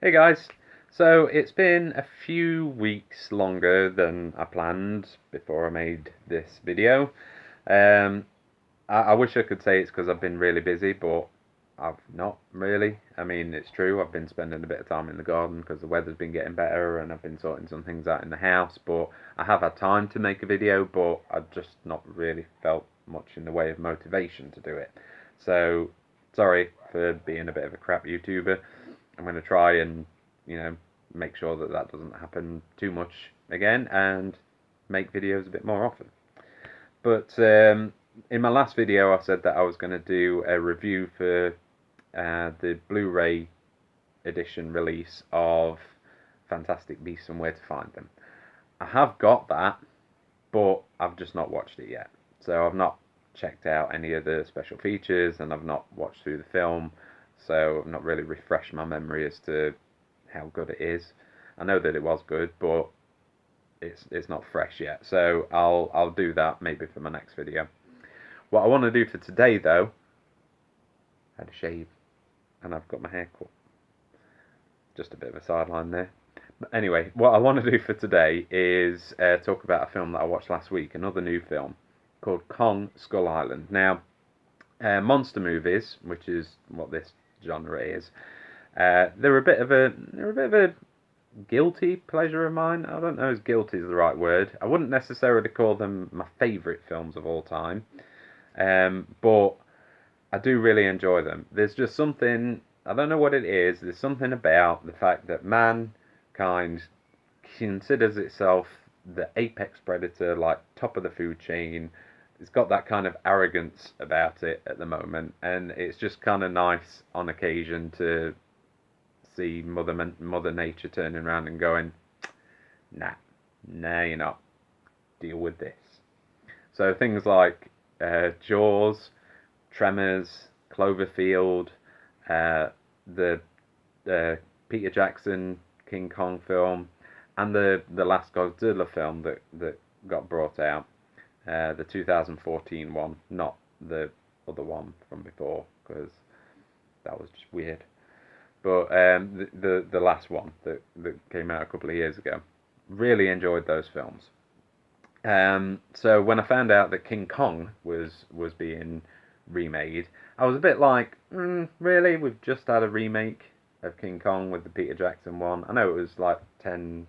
Hey guys, so it's been a few weeks longer than I planned before I made this video. Um, I wish I could say it's because I've been really busy, but I've not really. I mean, it's true, I've been spending a bit of time in the garden because the weather's been getting better and I've been sorting some things out in the house, but I have had time to make a video, but I've just not really felt much in the way of motivation to do it. So, sorry for being a bit of a crap YouTuber. I'm going to try and, you know, make sure that that doesn't happen too much again and make videos a bit more often. But in my last video, I said that I was going to do a review for the Blu-ray edition release of Fantastic Beasts and Where to Find Them. I have got that, but I've just not watched it yet. So I've not checked out any of the special features and I've not watched through the film. So I've not really refreshed my memory as to how good it is. I know that it was good, but it's not fresh yet. So I'll do that maybe for my next video. What I want to do for today though, I had a shave and I've got my hair cut. Just a bit of a sideline there. But anyway, what I want to do for today is talk about a film that I watched last week, another new film called Kong Skull Island. Now, monster movies, which is what this genre is, they're a bit of a guilty pleasure of mine. I don't know if guilty is the right word. I wouldn't necessarily call them my favourite films of all time, but I do really enjoy them. There's just something, I don't know what it is, there's something about the fact that mankind considers itself the apex predator, like top of the food chain. It's got that kind of arrogance about it at the moment, and it's just kind of nice on occasion to see Mother Nature turning around and going, nah, nah, you're not. Deal with this. So things like Jaws, Tremors, Cloverfield, the Peter Jackson King Kong film, and the last Godzilla film that got brought out, the 2014 one, not the other one from before, because that was just weird. But the last one that came out a couple of years ago, really enjoyed those films. So when I found out that King Kong was being remade, I was a bit like, really? We've just had a remake of King Kong with the Peter Jackson one. I know it was like 10,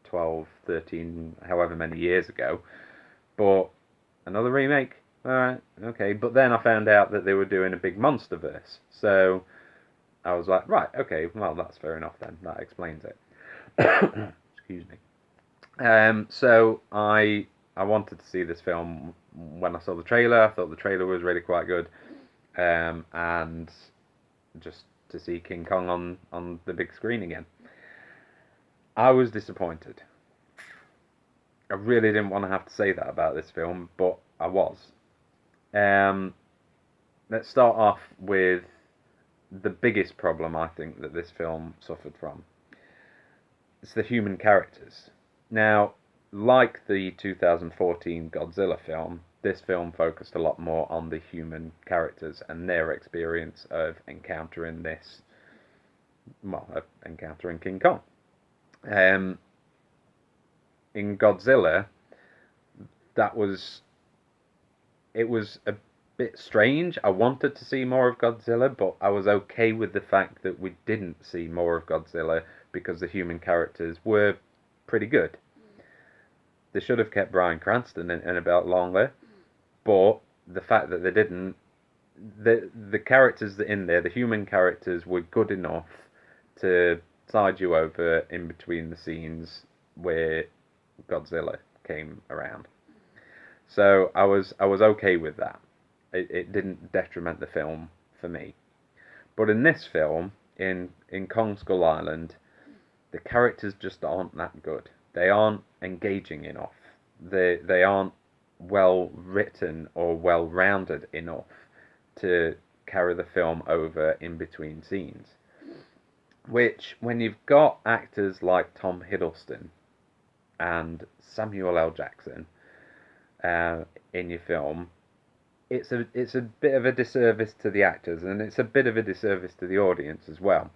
12, 13, however many years ago, but another remake? Alright, okay. But then I found out that they were doing a big MonsterVerse. So I was like, right, okay, well, that's fair enough then. That explains it. Excuse me. So I wanted to see this film when I saw the trailer. I thought the trailer was really quite good, and just to see King Kong on the big screen again. I was disappointed. I really didn't want to have to say that about this film, but I was. Um, let's start off with the biggest problem I think that this film suffered from. It's the human characters. Now, like the 2014 Godzilla film, this film focused a lot more on the human characters and their experience of encountering encountering King Kong. In Godzilla, it was a bit strange. I wanted to see more of Godzilla, but I was okay with the fact that we didn't see more of Godzilla because the human characters were pretty good. They should have kept Bryan Cranston in a bit longer, but the fact that they didn't, the characters that in there, the human characters, were good enough to tide you over in between the scenes where Godzilla came around. So I was okay with that. It didn't detriment the film for me. But in this film, in Kong Skull Island, the characters just aren't that good. They aren't engaging enough. They aren't well written or well rounded enough to carry the film over in between scenes. Which, when you've got actors like Tom Hiddleston and Samuel L. Jackson in your film, it's a bit of a disservice to the actors, and it's a bit of a disservice to the audience as well.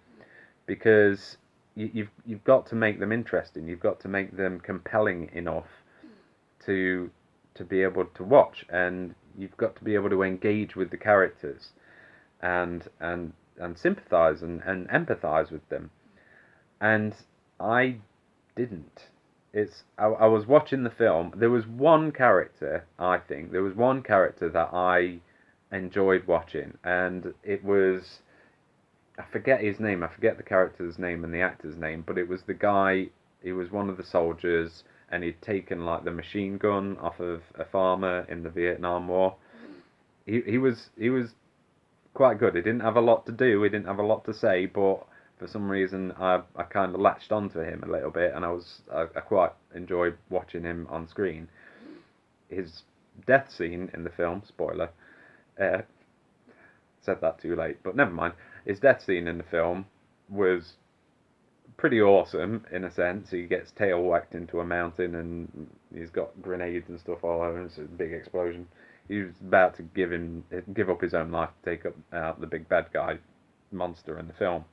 because you've got to make them interesting. You've got to make them compelling enough to be able to watch, and you've got to be able to engage with the characters and sympathize and empathize with them. And I didn't. I was watching the film. There was one character, I think, there was one character that I enjoyed watching, and it was, I forget his name. I forget the character's name and the actor's name, but it was the guy. He was one of the soldiers, and he'd taken like the machine gun off of a farmer in the Vietnam War. He was quite good. He didn't have a lot to do. He didn't have a lot to say, but for some reason I kind of latched onto him a little bit, and I quite enjoyed watching him on screen. His death scene in the film, spoiler, uh, said that too late, but never mind. His death scene in the film was pretty awesome in a sense. He gets tail whacked into a mountain, and he's got grenades and stuff all over him. It's a big explosion. He was about to give up his own life to take up the big bad guy monster in the film.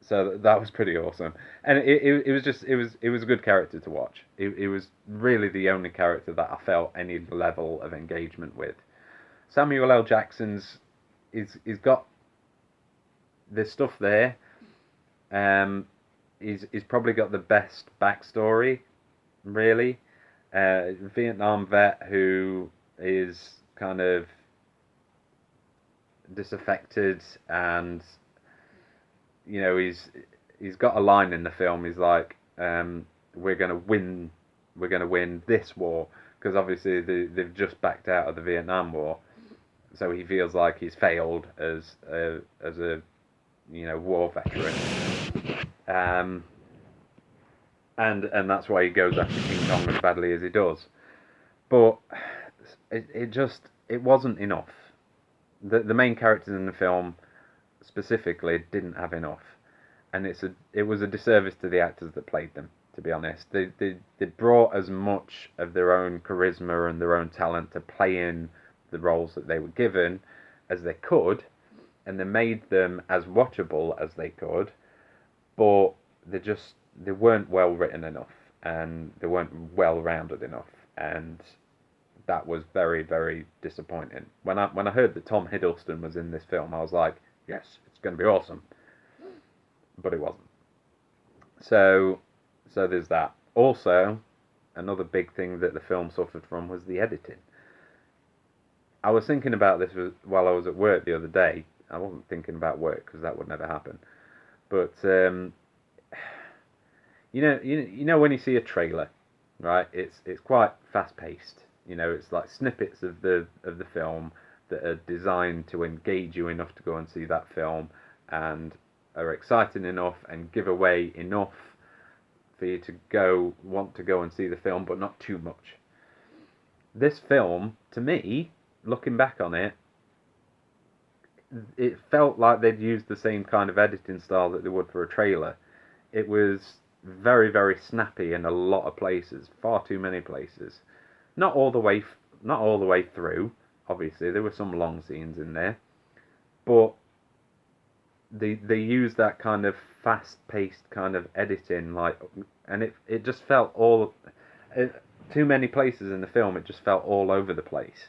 So that was pretty awesome, and it was just it was a good character to watch. It was really the only character that I felt any level of engagement with. Samuel L. Jackson's he's got there's stuff there. He's probably got the best backstory, really. Vietnam vet who is kind of disaffected, and he's got a line in the film. He's like, we're gonna win this war, because obviously they've just backed out of the Vietnam War, so he feels like he's failed as a war veteran, and that's why he goes after King Kong as badly as he does. But it wasn't enough. The main characters in the film specifically didn't have enough, and it was a disservice to the actors that played them. To be honest, they brought as much of their own charisma and their own talent to play in the roles that they were given as they could, and they made them as watchable as they could, but they weren't well written enough, and they weren't well rounded enough, and that was very, very disappointing. When I heard that Tom Hiddleston was in this film, I was like, yes, it's going to be awesome, but it wasn't. So there's that. Also, another big thing that the film suffered from was the editing. I was thinking about this while I was at work the other day. I wasn't thinking about work because that would never happen. But you know when you see a trailer, right? It's quite fast paced. It's like snippets of the film that are designed to engage you enough to go and see that film, and are exciting enough and give away enough for you to want to go and see the film, but not too much. This film, to me, looking back on it, it felt like they'd used the same kind of editing style that they would for a trailer. It was very, very snappy in a lot of places, far too many places. Not all the way through. Obviously, there were some long scenes in there, but they used that kind of fast-paced kind of editing, and it just felt too many places in the film. It just felt all over the place,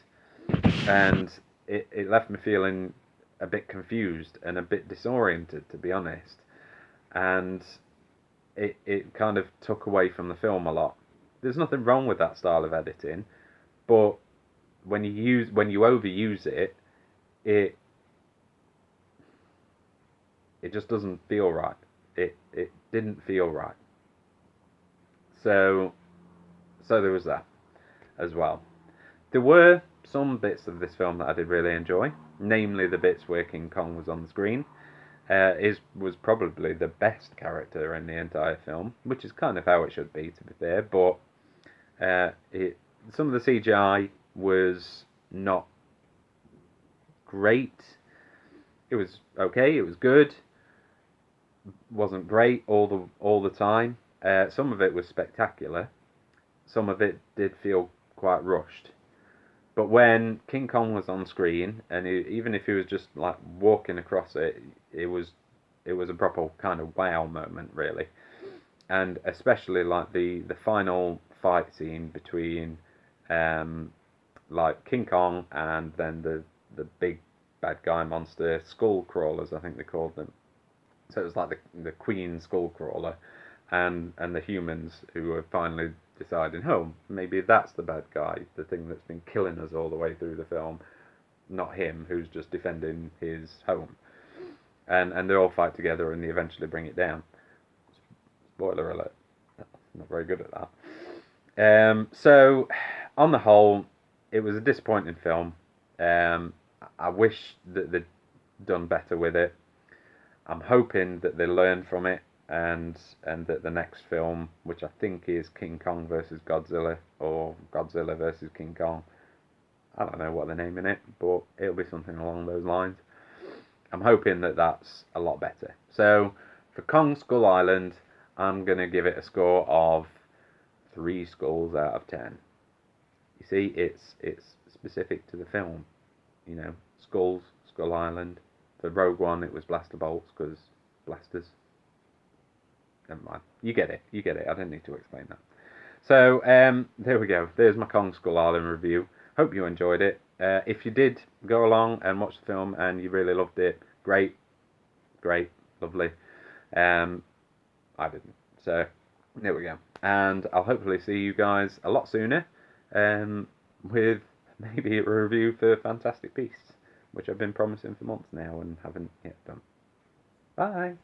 and it left me feeling a bit confused and a bit disoriented, to be honest, and it kind of took away from the film a lot. There's nothing wrong with that style of editing, but when you overuse it, it just doesn't feel right. It didn't feel right. So there was that as well. There were some bits of this film that I did really enjoy, namely the bits where King Kong was on the screen. Was probably the best character in the entire film, which is kind of how it should be, to be fair. But some of the CGI was not great. It was okay. It was good. Wasn't great all the time. Some of it was spectacular. Some of it did feel quite rushed. But when King Kong was on screen, and even if he was just like walking across it, it was was a proper kind of wow moment, really. And especially like the final fight scene between like King Kong and then the big bad guy monster skull crawlers, I think they called them. So it was like the Queen skull crawler and the humans who were finally deciding, oh, maybe that's the bad guy, the thing that's been killing us all the way through the film, not him who's just defending his home. And they all fight together and they eventually bring it down. Spoiler alert. Not very good at that. So, on the whole, it was a disappointing film. I wish that they'd done better with it. I'm hoping that they learn from it and that the next film, which I think is King Kong versus Godzilla or Godzilla versus King Kong, I don't know what they're naming it, but it'll be something along those lines. I'm hoping that that's a lot better. So for Kong Skull Island, I'm going to give it a score of 3 skulls out of 10. You see, it's specific to the film. You know, skulls, Skull Island. For Rogue One, it was blaster bolts because blasters. Never mind. You get it. You get it. I don't need to explain that. So there we go. There's my Kong Skull Island review. Hope you enjoyed it. If you did, go along and watch the film and you really loved it. Great, lovely. I didn't. So there we go. And I'll hopefully see you guys a lot sooner with maybe a review for Fantastic Beasts, which I've been promising for months now and haven't yet done. Bye.